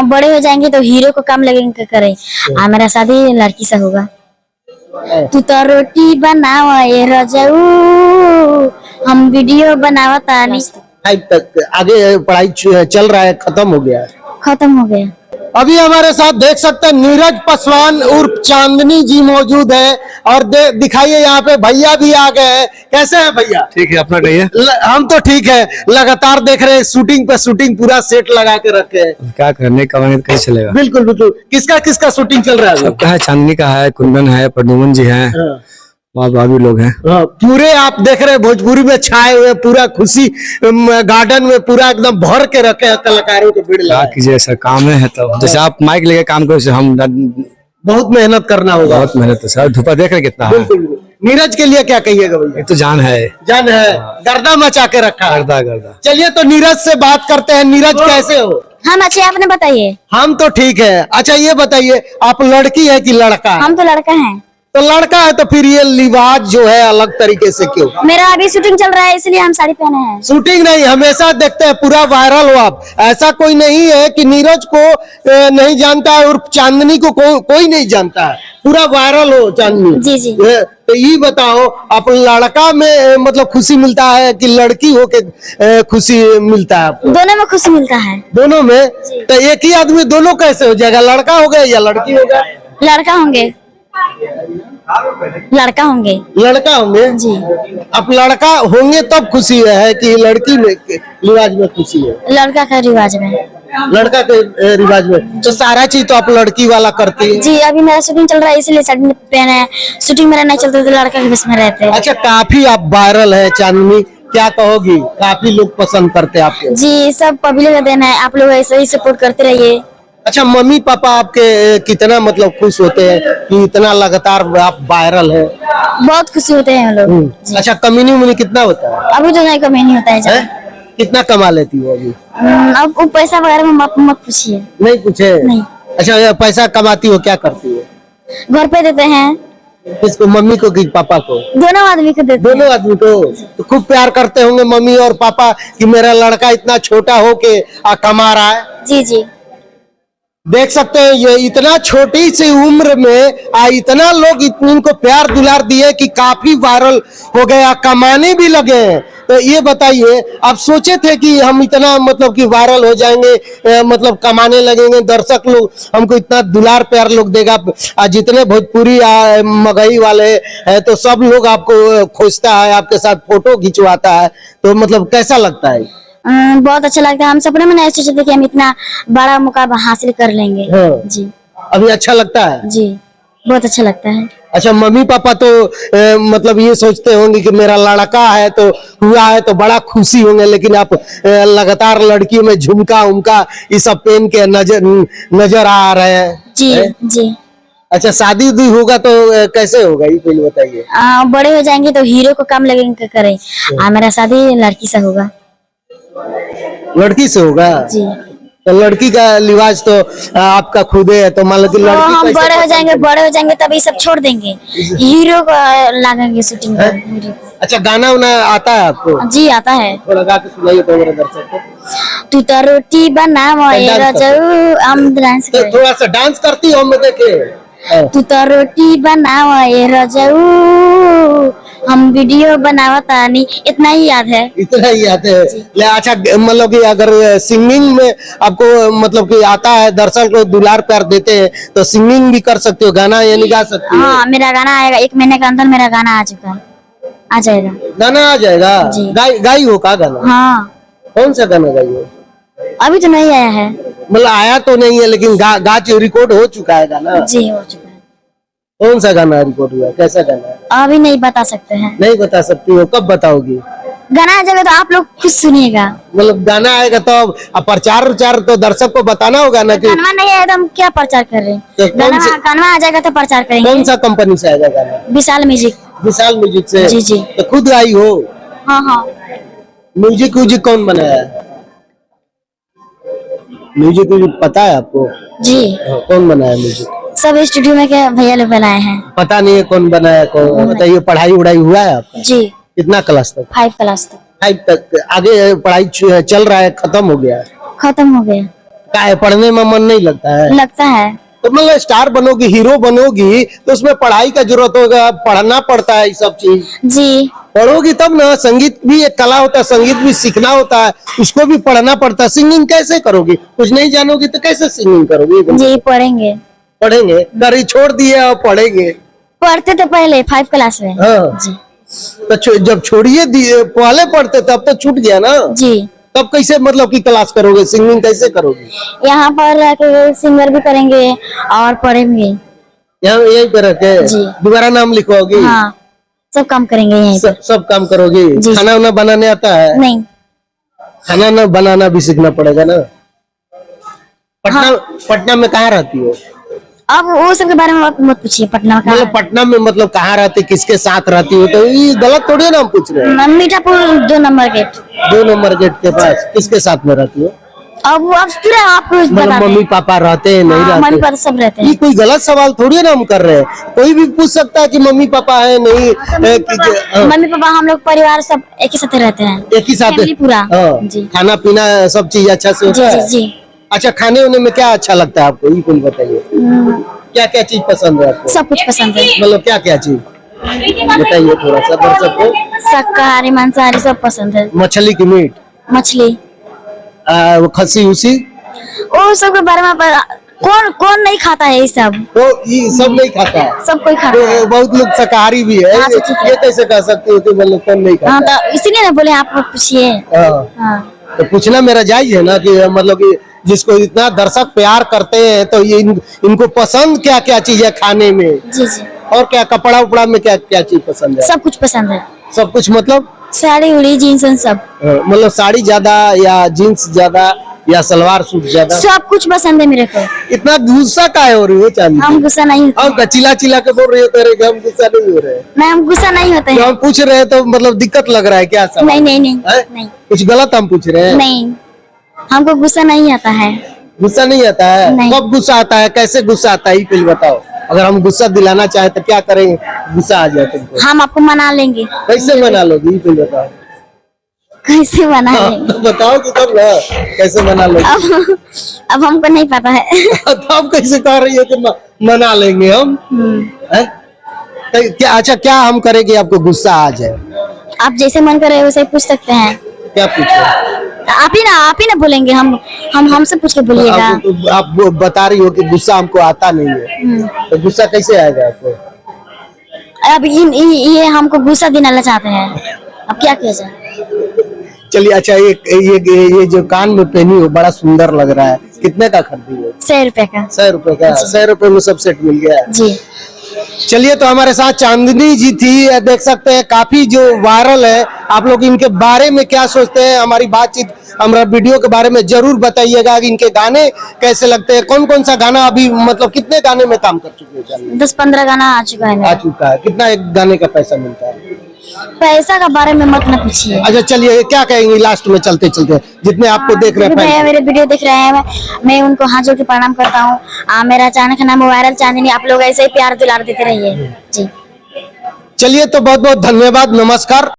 बड़े हो जाएंगे तो हीरो को काम लगेंगे करें। मेरा शादी लड़की से होगा। तू तो रोटी बनावा ये रजाऊ, हम वीडियो बनावता नहीं। 5 तक आगे पढ़ाई चल रहा है, खत्म हो गया? खत्म हो गया। अभी हमारे साथ देख सकते हैं नीरज पासवान उर्फ चांदनी जी मौजूद है और दिखाइए यहाँ पे भैया भी आ गए हैं। कैसे हैं भैया? ठीक है, अपना कहिए। हम तो ठीक है, लगातार देख रहे हैं शूटिंग पे शूटिंग, पूरा सेट लगा के रखे हैं। क्या करने कमाने तो कैसे चलेगा। बिल्कुल बिल्कुल। किसका किसका शूटिंग चल रहा है? सबका है, चांदनी का है, कुंदन है, प्रदुमन जी है, वहाँ भाभी लोग हैं। पूरे आप देख रहे हैं भोजपुरी में छाए हुए, पूरा खुशी गार्डन में पूरा एकदम भर के रखे हैं कलाकारों के भीड़ लगा। कीजिए सर, काम है तो जैसे आप माइक लेके काम करो, जैसे हम बहुत मेहनत करना होगा। बहुत मेहनत है सर, धूपा देख रहे कितना है। नीरज के लिए क्या कहिएगा भैया? ये तो जान है, जान है, गर्दा मचा के रखा है। गर्दा। चलिए तो नीरज से बात करते हैं। नीरज कैसे हो? हम अच्छे, आपने बताइए। हम तो ठीक है। अच्छा ये बताइए, आप लड़की है कि लड़का? हम तो लड़का हैं। तो लड़का है तो फिर ये लिबास जो है अलग तरीके से क्यों? मेरा अभी शूटिंग चल रहा है इसलिए हम साड़ी पहने हैं। शूटिंग नहीं, हमेशा देखते हैं, पूरा वायरल हो आप। ऐसा कोई नहीं है कि नीरज को नहीं जानता है और चांदनी को कोई नहीं जानता है, पूरा वायरल हो चांदनी। जी जी। तो ये बताओ, आप लड़का में मतलब खुशी मिलता है कि लड़की हो के खुशी मिलता है आपको? दोनों में खुशी मिलता है। दोनों में? तो एक ही आदमी दोनों कैसे हो जाएगा? लड़का हो गया या लड़की हो गया? लड़का होंगे। लड़का होंगे। लड़का होंगे जी। आप लड़का होंगे तब खुशी है कि लड़की में रिवाज में खुशी है? लड़का का रिवाज में। लड़का के रिवाज में तो सारा चीज तो आप लड़की वाला करती है। जी, अभी मेरा शूटिंग चल रहा है इसलिए साड़ी पहने हैं। शूटिंग मेरा नहीं चलता तो लड़का के बस में रहते हैं। अच्छा, काफी आप वायरल है चांदनी, क्या कहोगी? काफी लोग पसंद करते हैं आपको। जी, सब पब्लिक का देना है, आप लोग ऐसे ही सपोर्ट करते रहिए। अच्छा, मम्मी पापा आपके कितना मतलब खुश होते हैं कि इतना लगातार आप वायरल है? बहुत खुशी होते हैं हम लोग। अच्छा, कमीनी उमीनी कितना होता है? अभी तो नहीं कमी नहीं होता है। कितना कमा लेती हो अभी? अब वो पैसा वगैरह में मत पूछिए। नहीं पूछे? नहीं। अच्छा, पैसा कमाती हो, क्या करती हो? घर पे देते हैं। किसको, मम्मी को कि पापा को? दोनों आदमी को देते हैं। दोनों आदमी को। तो खूब प्यार करते होंगे मम्मी और पापा कि मेरा लड़का इतना छोटा हो के कमा रहा है। जी जी। देख सकते हैं ये इतना छोटी सी उम्र में इतना लोग इनको प्यार दुलार दिए कि काफी वायरल हो गया, कमाने भी लगे हैं। तो ये बताइए, आप सोचे थे कि हम इतना मतलब कि वायरल हो जाएंगे, मतलब कमाने लगेंगे, दर्शक लोग हमको इतना दुलार प्यार लोग देगा? जितने भोजपुरी मगही वाले हैं तो सब लोग आपको खोजता है, आपके साथ फोटो खिंचवाता है, तो मतलब कैसा लगता है? बहुत अच्छा लगता है। हम सपने में नहीं सोचे थे कि हम इतना बड़ा मुकाम हासिल कर लेंगे। जी। अभी अच्छा लगता है? जी, बहुत अच्छा लगता है। अच्छा, मम्मी पापा तो मतलब ये सोचते होंगे कि मेरा लड़का है तो हुआ है तो बड़ा खुशी होंगे, लेकिन आप लगातार लड़कियों में झुमका उमका ये सब पहन के नजर आ रहे हैं। जी जी। अच्छा, शादी उदी होगा तो कैसे होगा ये पहले बताइए। बड़े हो जाएंगे तो हीरो को काम लगेंगे करें। मेरा शादी लड़की से होगा। लड़की से होगा? जी। तो लड़की का लिबास तो आपका खुद है, तो मान लो कि लड़की हम बड़े हो जाएंगे तभी सब छोड़ देंगे, हीरो को लागेंगे शूटिंग में। अच्छा, गाना उना आता है आपको? जी आता है। थोड़ा गा के सुनाइए तो मेरे दर्शक को। तू तो रोटी बनावा ये रजाऊ, हम डांस तो थोड़ा सा डांस करती हो, मैं देखे। तू तो रोटी बनावा ये रजाऊ, हम वीडियो बनावता नहीं। इतना ही याद है। इतना ही याद है। अच्छा, मतलब कि अगर सिंगिंग में आपको मतलब कि आता है, दर्शक लोग दुलार प्यार देते हैं, तो सिंगिंग भी कर सकते हो, गाना ये नहीं गा सकते? हाँ, मेरा गाना आएगा 1 महीने के अंदर। मेरा गाना आ चुका है, आ जाएगा। गाना आ जाएगा? गाई हो का गाना? हाँ। कौन सा गाना गाई हो? अभी तो नहीं आया है। मतलब आया तो नहीं है, लेकिन रिकॉर्ड हो चुका है गाना? जी हो चुका है। कौन सा गाना रिकॉर्ड हुआ, कैसा गाना है? अभी नहीं बता सकते हैं। नहीं बता सकती हो, कब बताओगी? गाना आ जाएगा तो आप लोग खुद सुनिएगा। मतलब गाना आएगा तो अब प्रचार तो दर्शक को बताना होगा ना कि गाना नहीं आया तो हम क्या प्रचार कर रहे हैं? तो गाना आ जाएगा तो प्रचार करेंगे। कौन सा कंपनी से आएगा गाना? विशाल म्यूजिक। विशाल म्यूजिक से? जी जी। तो खुद गाई हो? हाँ हाँ। म्यूजिक कौन बनाया है? म्यूजिक पता है आपको? जी। कौन बनाया म्यूजिक? सब स्टूडियो में के भैया लोग बनाए हैं। पता नहीं है कौन बनाया कौन। बताइए, पढ़ाई उड़ाई हुआ है आपका? जी। कितना क्लास तक? 5 क्लास तक। 5 तक। आगे पढ़ाई चल रहा है, खत्म हो गया? खत्म हो गया। क्या है, पढ़ने में मन नहीं लगता है? लगता है। तो मतलब स्टार बनोगी, हीरो बनोगी तो उसमें पढ़ाई का जरूरत होगा, पढ़ना पड़ता है ये सब चीज। जी पढ़ोगी तब ना। संगीत भी एक कला होता है, संगीत भी सीखना होता है, उसको भी पढ़ना पड़ता है। सिंगिंग कैसे करोगी? कुछ नहीं जानोगी तो कैसे सिंगिंग करोगी? जी पढ़ेंगे। पढ़ेंगे, करी छोड़ दिए और पढ़ेंगे। पढ़ते थे पहले 5 क्लास में। हाँ। जी तो जब छोड़िए दिए, पहले पढ़ते तब तो छूट गया ना। जी। तब कैसे मतलब कि क्लास करोगे, सिंगिंग कैसे करोगे? यहाँ पर रह के सिंगर भी करेंगे और पढ़ेंगे। यहाँ यहीं पे रह के जी। दोबारा नाम लिखवाओगी? हाँ सब काम करेंगे यहीं पे। सब काम करोगी? जी। खाना वाना बनाने आता है? नहीं। खाना ना बनाना भी सीखना पड़ेगा ना। पटना हाँ। पटना में कहाँ रहती हो? अब वो सब के बारे में मत पूछिए। पटना में मतलब पटना में मतलब कहाँ रहती, किसके साथ रहती हो? तो ये गलत थोड़ी है ना हम पूछ रहे हैं। Mithapur 2 number gate. 2 number gate के पास किसके साथ में रहती हो? अब पूरा आप मतलब बता दें। मम्मी पापा रहते हैं, नहीं हाँ, मम्मी रहते? पापा सब रहते ये हैं। कोई गलत सवाल थोड़ी है ना हम कर रहे हैं। कोई भी पूछ सकता है कि मम्मी पापा है नहीं हाँ। मम्मी पापा हम लोग परिवार सब एक ही साथ रहते हैं। एक ही साथ फैमिली पूरा। हाँ। जी खाना पीना सब चीज अच्छा से जी होता जी है? जी। अच्छा, खाने वाने में क्या अच्छा लगता है आपको, ये कुछ बताइए। क्या क्या चीज पसंद है आपको? सब कुछ पसंद है। मतलब क्या क्या चीज बताइए थोड़ा सा दर्शक को। शाकाहारी मांसाहारी सब पसंद है। मछली की मीट, मछली वो खस्सी उसी, वो सब के बारे में कौन कौन नहीं खाता है ये सब। तो ये सब नहीं खाता है? सब कोई खाता है। तो बहुत लोग शाकाहारी भी है। हाँ, तो ठीक है। ये कैसे कह सकते हो कि मतलब कौन नहीं हाँ खाता? तो इसीलिए ना बोले आप पूछिए। हाँ। हाँ तो पूछना मेरा जायज है ना कि मतलब कि जिसको इतना दर्शक प्यार करते हैं तो ये इनको पसंद क्या क्या चीज है खाने में, जी जी। और क्या कपड़ा उपड़ा में क्या क्या चीज पसंद है? सब कुछ पसंद है। सब कुछ मतलब साड़ी उड़ी जीन्स सब। मतलब साड़ी ज्यादा या जीन्स ज्यादा या सलवार सूट ज्यादा? सब कुछ पसंद है मेरे को। इतना गुस्सा काहे हो रही हो चांदी? हम गुस्सा नहीं होते हम हैं। चिल्ला चिल्ला के बोल रही हो तेरे कि हम गुस्सा नहीं हो रहे हैं। नहीं हम गुस्सा नहीं होते जो हैं। हम पूछ रहे हैं तो मतलब दिक्कत लग रहा है क्या सब? नहीं नहीं नहीं है? नहीं कुछ गलत हम पूछ रहे हैं? नहीं हमको गुस्सा नहीं आता है। गुस्सा नहीं आता है? नहीं। कब गुस्सा आता है, कैसे गुस्सा आता है, ये पहले बताओ। अगर हम गुस्सा दिलाना चाहे तो क्या करेंगे गुस्सा आ जाए तुमको? हम आपको मना लेंगे। कैसे मना लोगी, ये पहले बताओ। कैसे मना हाँ, लेंगे? तो बताओ कि तब ना कैसे मना लोगी। अब हमको नहीं पता है। तो आप कैसे कह रही हो कि मना लेंगे हम? हैं? तो क्या अच्छा क्या हम करेंगे आपको गुस्सा आ जाए? आप जैसे मन करे वैसे पूछ सकते हैं। क्या पूछे? आप ही ना बोलेंगे। हम हमसे पूछ के बोलिएगा। आप बता रही हो कि गुस्सा हमको आता नहीं है, तो गुस्सा कैसे आएगा आपको? अब ये हमको गुस्सा दिलाना चाहते हैं। अब क्या किया जाए? चलिए अच्छा, ये जो कान में पहनी हो बड़ा सुंदर लग रहा है, कितने का खरीदी हो? 100 रुपए का। 100 रुपए का? 100 रुपए में सब सेट मिल गया? जी। चलिए, तो हमारे साथ चांदनी जी थी, देख सकते हैं काफी जो वायरल है। आप लोग इनके बारे में क्या सोचते हैं, हमारी बातचीत हमारा वीडियो के बारे में जरूर बताइएगा कि इनके गाने कैसे लगते हैं। कौन कौन सा गाना अभी मतलब कितने गाने में काम कर चुके हैं चांदनी? 10-15 गाना आ चुका है आ मेरा। चुका है। कितना एक गाने का पैसा मिलता है? पैसा का बारे में मत ना पूछिए। अच्छा चलिए, क्या कहेंगे लास्ट में चलते चलते, जितने आपको देख रहे जो भी भैया हैं? मेरे वीडियो देख रहे हैं मैं उनको हाथ जोड़ के प्रणाम करता हूँ। मेरा चैनल का नाम वायरल चांदनी। आप लोग ऐसे ही प्यार दुलार देते रहिए। जी चलिए, तो बहुत बहुत धन्यवाद, नमस्कार।